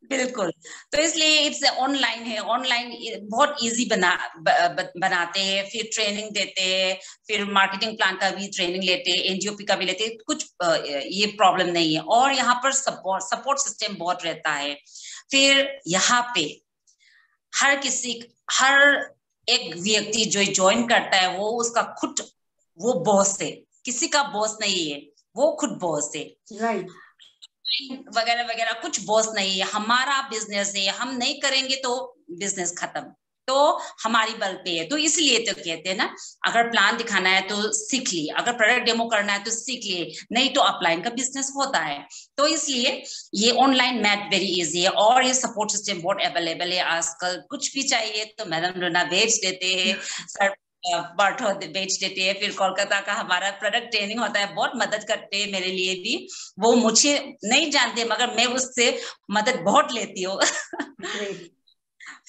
बिल्कुल। तो इसलिए इट्स ऑनलाइन है, ऑनलाइन बहुत इजी बनाते हैं, फिर ट्रेनिंग देते हैं, फिर मार्केटिंग प्लान का भी ट्रेनिंग लेते हैं, एनजीओपी का भी लेते हैं, कुछ ये प्रॉब्लम नहीं है। और यहाँ पर सपोर्ट सिस्टम बहुत रहता है। फिर यहाँ पे हर एक व्यक्ति जो ज्वाइन करता है वो उसका खुद वो बॉस है, किसी का बॉस नहीं है, वो खुद बॉस है। राइट। वगैरह वगैरह कुछ बॉस नहीं है, हमारा बिजनेस है, हम नहीं करेंगे तो बिजनेस खत्म, तो हमारी बल पे है। तो इसलिए तो कहते हैं ना, अगर प्लान दिखाना है तो सीख ली, अगर प्रोडक्ट डेमो करना है तो सीख लिए, नहीं तो ऑफलाइन का बिजनेस होता है। तो इसलिए ये ऑनलाइन मैथ वेरी इजी है। और ये सपोर्ट सिस्टम बहुत अवेलेबल है आजकल, कुछ भी चाहिए तो मैडम लोना भेज देते हैं, सर पार्ट बेच देते हैं। फिर कोलकाता का हमारा प्रोडक्ट ट्रेनिंग होता है, बहुत मदद करते हैं मेरे लिए भी। वो मुझे नहीं जानते मगर मैं उससे मदद बहुत लेती हूँ।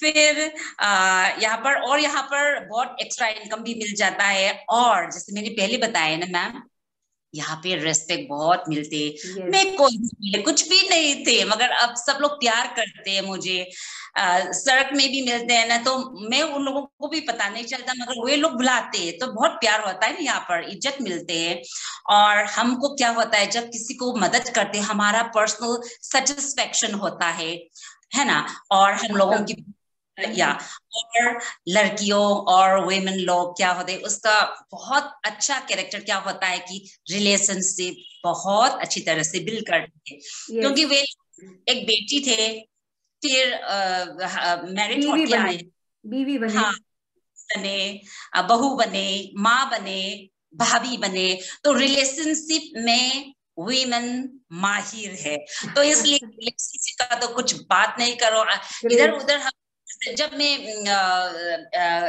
फिर यहाँ पर बहुत एक्स्ट्रा इनकम भी मिल जाता है। और जैसे मैंने पहले बताया ना मैम, यहाँ पे रेस्पेक्ट बहुत मिलते। मैं कोई कुछ भी नहीं थे मगर अब सब लोग प्यार करते हैं मुझे। सड़क में भी मिलते हैं ना तो मैं उन लोगों को भी पता नहीं चलता मगर वे लोग बुलाते हैं तो बहुत प्यार होता है ना, यहाँ पर इज्जत मिलते हैं। और हमको क्या होता है, जब किसी को मदद करते हैं हमारा पर्सनल सेटिस्फेक्शन होता है ना। और हम लोगों की और लड़कियों और वुमेन लोग क्या होते हैं, उसका बहुत अच्छा कैरेक्टर क्या होता है कि रिलेशनशिप बहुत अच्छी तरह से बिल्ड करते हैं। क्योंकि वे एक बेटी थे, फिर मैरिड होके आए, बीवी बने, हाँ, बने, बहू बने, माँ बने, भाभी बने। तो रिलेशनशिप में वुमेन माहिर है। तो इसलिए रिलेशनशिप का तो कुछ बात नहीं करो। इधर उधर हम जब मैं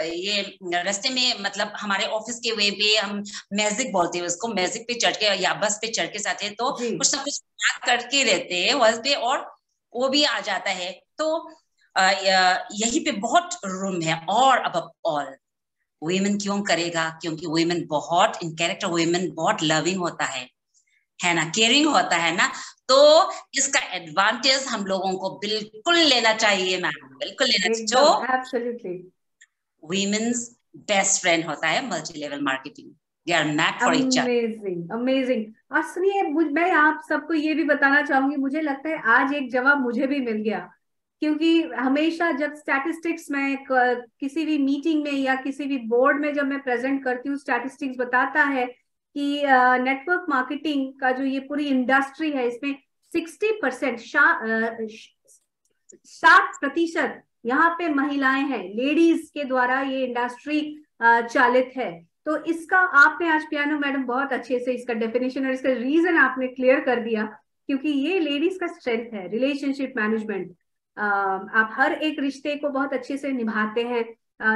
ये रास्ते में, मतलब हमारे ऑफिस के वे पे हम मैजिक बोलते हैं उसको, मैजिक पे चढ़ के या बस पे चढ़ के जाते हैं तो कुछ ना कुछ बात करके रहते हैं वहां पे, और वो भी आ जाता है। तो यही पे बहुत रूम है। और अब ऑल वुमेन क्यों करेगा? क्योंकि वुमेन बहुत इन कैरेक्टर, वुमेन बहुत लविंग होता है ना, केयरिंग होता है ना। तो इसका एडवांटेज हम लोगों को बिल्कुल लेना चाहिए मैम, बिल्कुल लेना चाहिए। एकदम, एब्सोल्युटली। वुमेन्स बेस्ट फ्रेंड होता है multi level marketing, they are made for each other. Amazing, amazing. और सुनिए, मैं आप सबको ये भी बताना चाहूंगी, मुझे लगता है आज एक जवाब मुझे भी मिल गया। क्योंकि हमेशा जब स्टैटिस्टिक्स में किसी भी मीटिंग में या किसी भी बोर्ड में जब मैं प्रेजेंट करती हूँ, स्टैटिस्टिक्स बताता है कि नेटवर्क मार्केटिंग का जो ये पूरी इंडस्ट्री है, इसमें 60%, 60% यहाँ पे महिलाएं हैं, लेडीज के द्वारा ये इंडस्ट्री चालित है। तो इसका आपने आज पियानो मैडम बहुत अच्छे से इसका डेफिनेशन और इसका रीजन आपने क्लियर कर दिया। क्योंकि ये लेडीज का स्ट्रेंथ है, रिलेशनशिप मैनेजमेंट। आप हर एक रिश्ते को बहुत अच्छे से निभाते हैं।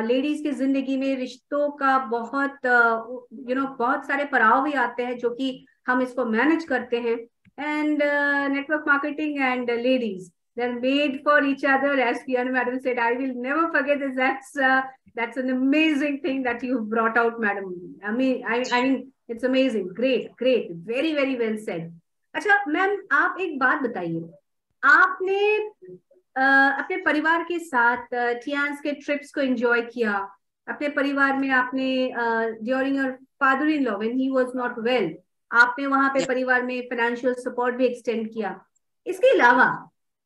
लेडीज की जिंदगी में रिश्तों का बहुत बहुत सारे पड़ाव भी आते हैं, जो कि हम इसको मैनेज करते हैं। And network marketing and ladies, they're made for each other, as Piano madam said. I will never forget this. That's an amazing thing that you brought out, madam. I mean it's amazing. Great, great, very very well said. अच्छा मैम, आप एक बात बताइए। आपने अपने परिवार के साथ टियान्स के ट्रिप्स को एंजॉय किया। अपने परिवार में आपने during your father in law when he was not well, आपने वहां पे परिवार में फाइनेंशियल सपोर्ट भी एक्सटेंड किया। इसके अलावा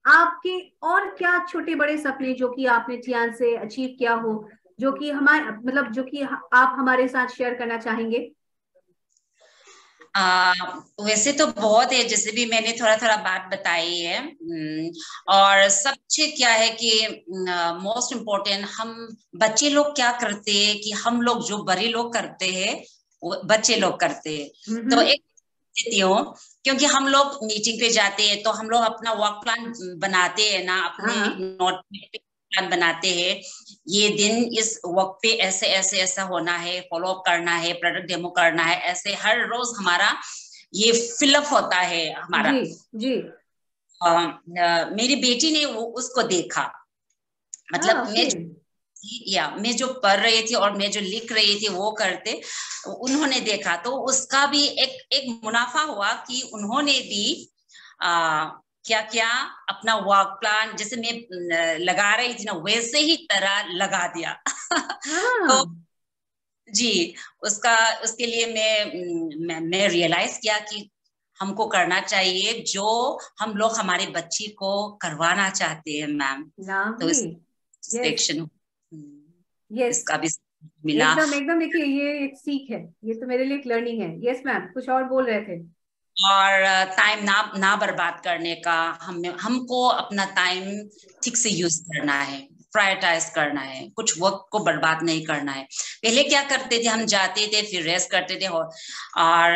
आपके और क्या छोटे बड़े सपने जो कि आपने टियान से अचीव किया हो, जो कि हमारे मतलब जो कि आप हमारे साथ शेयर करना चाहेंगे? वैसे तो बहुत है, जैसे भी मैंने थोड़ा थोड़ा बात बताई है। और सबसे क्या है कि मोस्ट इम्पोर्टेंट, हम बच्चे लोग क्या करते हैं कि हम लोग जो बड़े लोग करते हैं वो बच्चे लोग करते हैं। तो एक देती हूँ, क्योंकि हम लोग मीटिंग पे जाते हैं तो हम लोग अपना वर्क प्लान बनाते हैं ना, अपने नोट प्लान बनाते हैं। ये दिन इस वक्त पे ऐसे ऐसे ऐसा होना है, फॉलो अप करना है, प्रोडक्ट डेमो करना है, ऐसे हर रोज हमारा ये फिलअप होता है हमारा। जी। मेरी बेटी ने वो उसको देखा, मतलब मैं जो पढ़ रही थी और मैं जो लिख रही थी वो करते, उन्होंने देखा तो उसका भी एक मुनाफा हुआ कि उन्होंने भी क्या क्या अपना वर्क प्लान जैसे मैं लगा रही थी ना वैसे ही तरह लगा दिया। तो जी, उसके लिए मैं रियलाइज किया कि हमको करना चाहिए जो हम लोग हमारे बच्ची को करवाना चाहते हैं मैम। तो सेक्शन इसका भी मिला। एकदम एकदम, देखिए ये एक सीख है, ये तो मेरे लिए एक लर्निंग है। यस मैम, कुछ और बोल रहे थे। और टाइम ना बर्बाद करने का, हमको अपना टाइम ठीक से यूज करना है, प्रायोरिटाइज करना है, कुछ वक्त को बर्बाद नहीं करना है। पहले क्या करते थे, हम जाते थे फिर रेस्ट करते थे और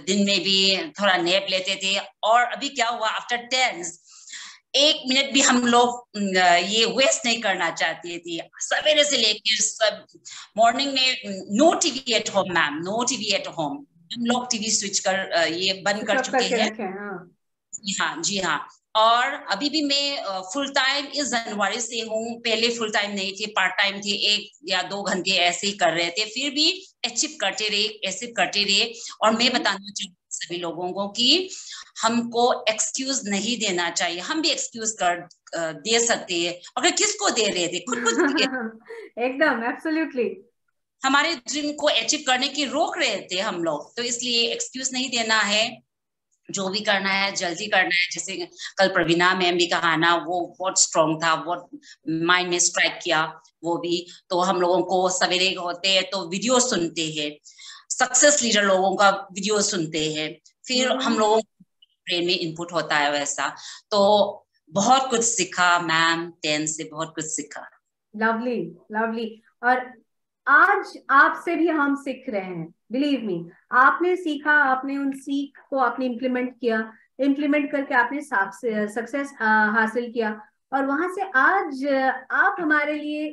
दिन में भी थोड़ा नैप लेते थे। और अभी क्या हुआ, आफ्टर 10 1 मिनट भी हम लोग ये वेस्ट नहीं करना चाहते थे। सवेरे से लेकर सब मॉर्निंग में no TV at home ma'am, no TV at home. हम लोग टीवी स्विच कर ये बंद कर चुके हैं। हाँ जी हाँ। और अभी भी मैं फुल टाइम इस जनवरी से हूँ, पहले फुल टाइम नहीं थे, पार्ट टाइम थे, 1 या 2 घंटे ऐसे ही कर रहे थे, फिर भी अचीव करते रहे। और मैं बताना चाहूँ सभी लोगों को कि हमको एक्सक्यूज नहीं देना चाहिए। हम भी एक्सक्यूज दे सकते हैं, अगर किसको दे रहे थे, खुद एकदम एब्सोल्युटली। हमारे ड्रीम को अचीव करने की रोक रहे थे हम लोग, तो इसलिए एक्सक्यूज नहीं देना है। जो भी करना है जल्दी करना है। जैसे कल प्रवीणा मैम भी कहा ना, वो बहुत स्ट्रॉन्ग था, बहुत माइंड में स्ट्राइक किया वो भी। तो हम लोगों को सवेरे होते हैं तो वीडियो सुनते हैं, सक्सेस लीडर लोगों का वीडियो सुनते हैं, फिर हम लोगों ब्रेन में इनपुट होता है वैसा। तो बहुत कुछ सीखा मैम, 10 से बहुत कुछ सीखा। Lovely lovely. और आज आपसे भी हम सीख रहे हैं, बिलीव मी। आपने सीखा, आपने उन सीख को आपने इम्प्लीमेंट किया, इम्प्लीमेंट करके आपने सक्सेस हासिल किया। और वहां से आज आप हमारे लिए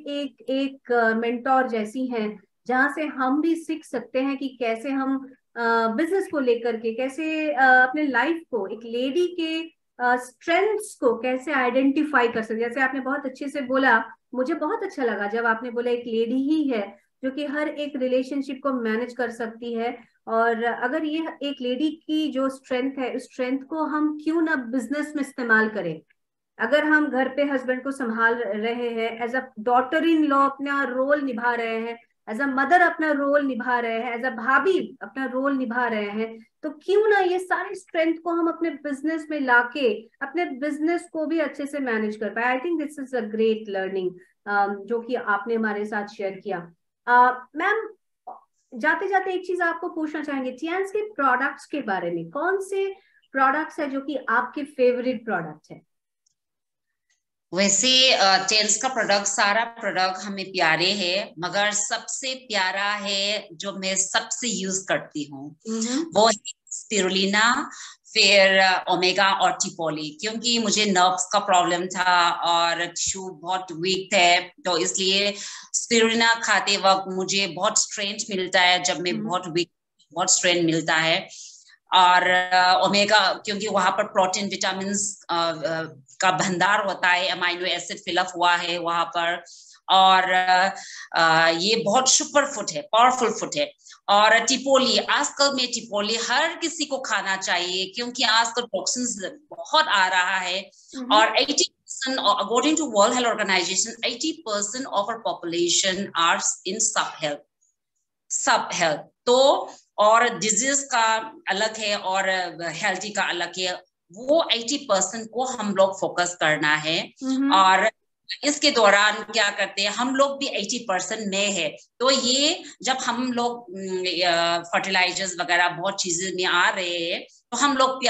एक मेंटोर जैसी हैं, जहां से हम भी सीख सकते हैं कि कैसे हम बिजनेस को लेकर के, कैसे अपने लाइफ को, एक लेडी के स्ट्रेंथ्स को कैसे आइडेंटिफाई कर सकते। जैसे आपने बहुत अच्छे से बोला, मुझे बहुत अच्छा लगा जब आपने बोला एक लेडी ही है जो कि हर एक रिलेशनशिप को मैनेज कर सकती है। और अगर ये एक लेडी की जो स्ट्रेंथ है, उस स्ट्रेंथ को हम क्यों ना बिजनेस में इस्तेमाल करें। अगर हम घर पे हस्बैंड को संभाल रहे हैं, as a daughter in law अपना रोल निभा रहे हैं, एज अ मदर अपना रोल निभा रहे हैं, एज अ भाभी अपना रोल निभा रहे हैं, तो क्यों ना ये सारी स्ट्रेंथ को हम अपने बिजनेस में लाके अपने बिजनेस को भी अच्छे से मैनेज कर पाए। I think this is a great learning जो कि आपने हमारे साथ शेयर किया। मैम, जाते जाते एक चीज आपको पूछना चाहेंगे, टियांस के प्रोडक्ट्स के बारे में। कौन से प्रोडक्ट्स है जो कि आपके फेवरेट प्रोडक्ट है? वैसे टेल्स का प्रोडक्ट, सारा प्रोडक्ट हमें प्यारे हैं, मगर सबसे प्यारा है जो मैं सबसे यूज करती हूँ वो है स्पिरुलिना, फिर ओमेगा और टिपोली, क्योंकि मुझे नर्व्स का प्रॉब्लम था और टिश्यू बहुत वीक थे, तो इसलिए स्पिरुलिना खाते वक्त मुझे बहुत स्ट्रेंथ मिलता है। जब मैं बहुत वीक, बहुत स्ट्रेंथ मिलता है। और ओमेगा, क्योंकि वहां पर प्रोटीन, विटामिन का भंडार होता है, अमाइनो एसिड फिलअप हुआ है वहां पर। और ये बहुत सुपर फूड है, पावरफुल फूड है। और टिपोली, आजकल में टिपोली हर किसी को खाना चाहिए, क्योंकि आजकल टॉक्सिन्स बहुत आ रहा है। और 80% according to World Health Organization, 80% of our population are in sub health. तो और डिजीज का अलग है और हेल्थी का अलग है, वो 80% को हम लोग फोकस करना है। और इसके दौरान क्या करते हैं, हम लोग भी 80% में है। तो ये जब हम लोग फर्टिलाइजर्स वगैरह बहुत चीजें में आ रहे हैं, तो हम लोग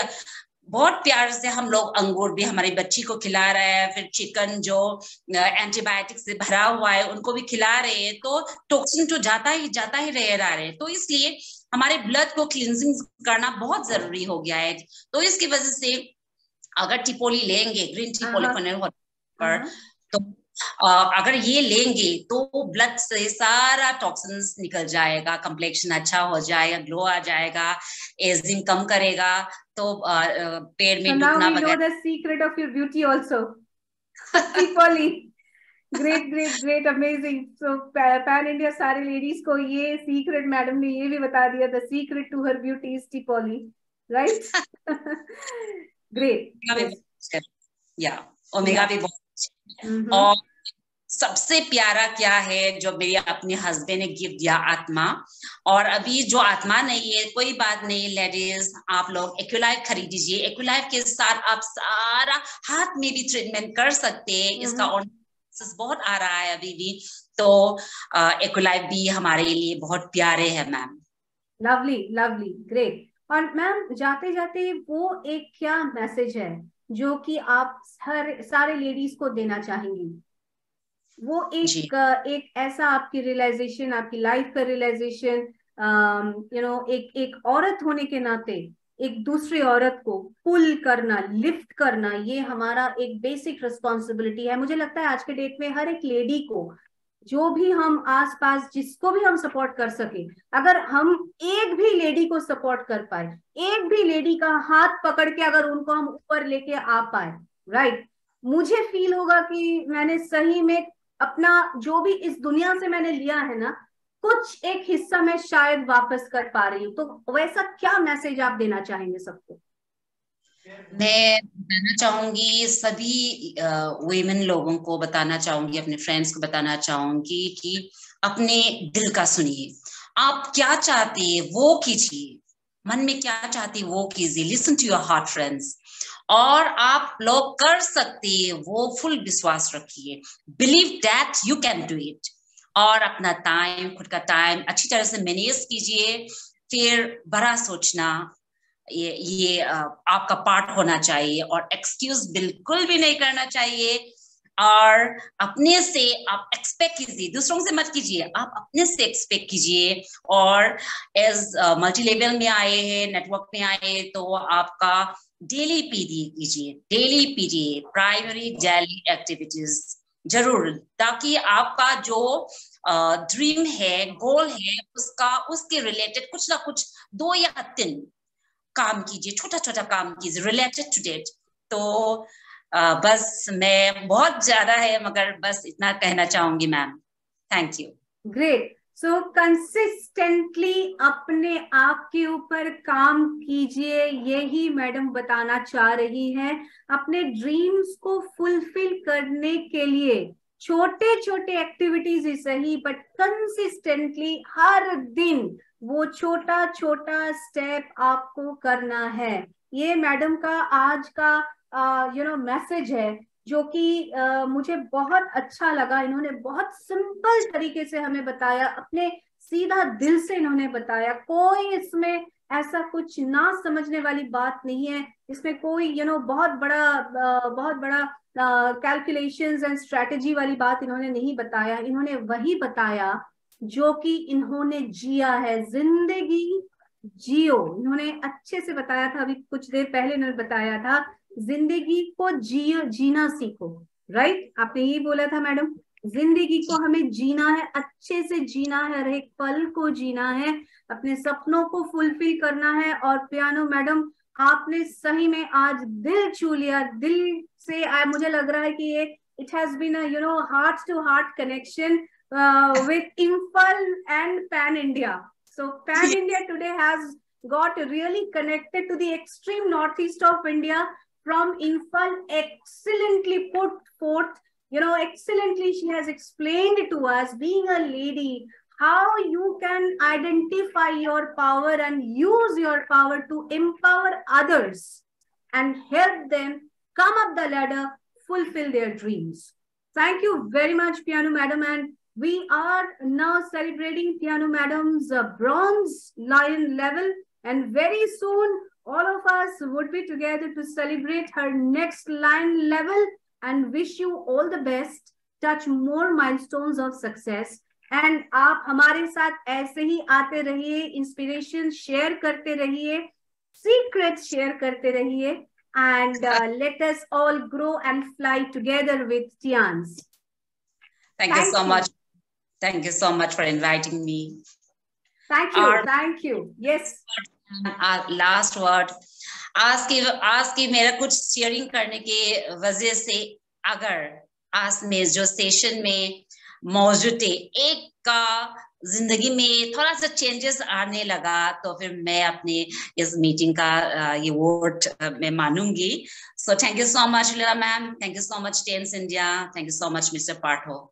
बहुत प्यार से हम लोग अंगूर भी हमारी बच्ची को खिला रहे हैं, फिर चिकन जो एंटीबायोटिक से भरा हुआ है उनको भी खिला रहे हैं, तो टॉक्सिन तो जाता ही रह रहा है। तो इसलिए हमारे ब्लड को क्लींजिंग करना बहुत जरूरी हो गया है। तो इसकी वजह से अगर टिपोली लेंगे, ग्रीन टी पॉलीफेनॉल पर, तो अगर ये लेंगे तो ब्लड से सारा टॉक्सिन्स निकल जाएगा, कंप्लेक्शन अच्छा हो जाएगा, ग्लो आ जाएगा, एजिंग कम करेगा, तो पेड़ में दुखना वगैरह। So now we know the secret of your beauty also. Tipoli. Great great great, amazing. So pan India सारे लेडीज को ये सीक्रेट मैडम ने ये भी बता दिया, the secret to her beauty is Tipoli, right? Great. या ओमेगा भी बहुत। और सबसे प्यारा क्या है जो मेरे अपने हस्बैंड ने गिफ्ट दिया, आत्मा। और अभी जो आत्मा नहीं है, कोई बात नहीं लेडीज, आप लोग एक्यूलाइफ खरीद दीजिए। एक्यूलाइफ के साथ आप सारा हाथ में भी ट्रीटमेंट कर सकते हैं। इसका बहुत आ रहा है अभी भी, तो एक्यूलाइफ भी हमारे लिए बहुत प्यारे है मैम। Lovely lovely, great. और मैम, जाते जाते वो एक क्या मैसेज है जो कि आप सारे लेडीज को देना चाहेंगी? वो एक ऐसा आपकी रियलाइजेशन, आपकी लाइफ का रियलाइजेशन, एक औरत होने के नाते एक दूसरी औरत को पुल करना, लिफ्ट करना, ये हमारा एक बेसिक रिस्पॉन्सिबिलिटी है। मुझे लगता है आज के डेट में हर एक लेडी को, जो भी हम आसपास जिसको भी हम सपोर्ट कर सके, अगर हम एक भी लेडी को सपोर्ट कर पाए, एक भी लेडी का हाथ पकड़ के अगर उनको हम ऊपर लेके आ पाए, राइट, मुझे फील होगा कि मैंने सही में अपना जो भी इस दुनिया से मैंने लिया है ना, कुछ एक हिस्सा मैं शायद वापस कर पा रही हूँ। तो वैसा क्या मैसेज आप देना चाहेंगे सबको? मैं बताना चाहूंगी, सभी वुमेन लोगों को बताना चाहूंगी, अपने फ्रेंड्स को बताना चाहूंगी कि अपने दिल का सुनिए। आप क्या चाहते हैं वो कीजिए, मन में क्या चाहती है वो कीजिए। Listen to your heart friends. और आप लोग कर सकते हैं वो फुल विश्वास रखिए, believe that you can do it. और अपना टाइम, खुद का टाइम अच्छी तरह से मैनेज कीजिए। फिर बड़ा सोचना ये आपका पार्ट होना चाहिए, और एक्सक्यूज बिल्कुल भी नहीं करना चाहिए। और अपने से आप एक्सपेक्ट कीजिए, दूसरों से मत कीजिए, आप अपने से एक्सपेक्ट कीजिए। और एज मल्टी लेवल में आए हैं, नेटवर्क में आए, तो आपका डेली पीडी कीजिए, डेली पीजिए, प्राइमरी डेली एक्टिविटीज जरूर, ताकि आपका जो ड्रीम है, गोल है, उसके रिलेटेड कुछ ना कुछ 2 या 3 काम कीजिए, छोटा छोटा काम कीजिए रिलेटेड टू डेट। तो बस मैं बहुत ज्यादा है, मगर बस इतना कहना चाहूंगी ma'am. Thank you. Great. So consistently अपने आप के ऊपर काम कीजिए, यही मैडम बताना चाह रही है। अपने ड्रीम्स को फुलफिल करने के लिए छोटे छोटे एक्टिविटीज ही सही, बट कंसिस्टेंटली हर दिन वो छोटा छोटा स्टेप आपको करना है। ये मैडम का आज का मैसेज है, जो कि मुझे बहुत अच्छा लगा। इन्होंने बहुत सिंपल तरीके से हमें बताया, अपने सीधा दिल से इन्होंने बताया। कोई इसमें ऐसा कुछ ना समझने वाली बात नहीं है, इसमें कोई बहुत बड़ा कैलकुलेशंस एंड स्ट्रेटेजी वाली बात इन्होंने नहीं बताया। इन्होंने वही बताया जो कि इन्होंने जिया है। जिंदगी जियो, इन्होंने अच्छे से बताया था। अभी कुछ देर पहले इन्होंने बताया था, जिंदगी को जीना सीखो। राइट, आपने यही बोला था मैडम। जिंदगी को हमें जीना है, अच्छे से जीना है, हर एक पल को जीना है, अपने सपनों को फुलफिल करना है। और पियानो मैडम, आपने सही में आज दिल छू लिया, दिल से। मुझे लग रहा है कि ये it has been heart to heart connection with Imphal and Pan India. So Pan India today has got really connected to the extreme northeast of India from Imphal. Excellently put forth, excellently she has explained to us, being a lady, how you can identify your power and use your power to empower others and help them come up the ladder, fulfill their dreams. Thank you very much, Piano Madam. And we are now celebrating Piano Madam's bronze lion level, and very soon all of us would be together to celebrate her next lion level, and wish you all the best, touch more milestones of success, and आप हमारे साथ ऐसे ही आते रहिए, इंस्पिरेशन शेयर करते रहिए, सीक्रेट शेयर करते रहिए, and let us all grow and fly together with Tians. Thank you so much. Thank you so much for inviting me. Thank you. Thank you. Yes. Last word. आज की मेरा कुछ शेयरिंग करने के वजह से, अगर आज में जो सेशन में मौजूद थे, एक का जिंदगी में थोड़ा सा चेंजेस आने लगा, तो फिर मैं अपने इस मीटिंग का ये वर्ड मैं मानूंगी। So thank you so much, Leela ma'am. Thank you so much, Tians India. Thank you so much, Mr. Partho.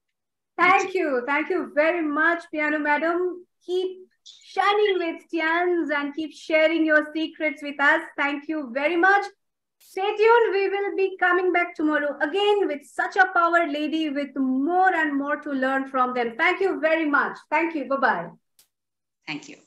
Thank you very much, Piano Madam. Keep shining with Tians and keep sharing your secrets with us. Thank you very much. Stay tuned. We will be coming back tomorrow again with such a power lady, with more and more to learn from them. Thank you very much. Thank you. Bye-bye. Thank you.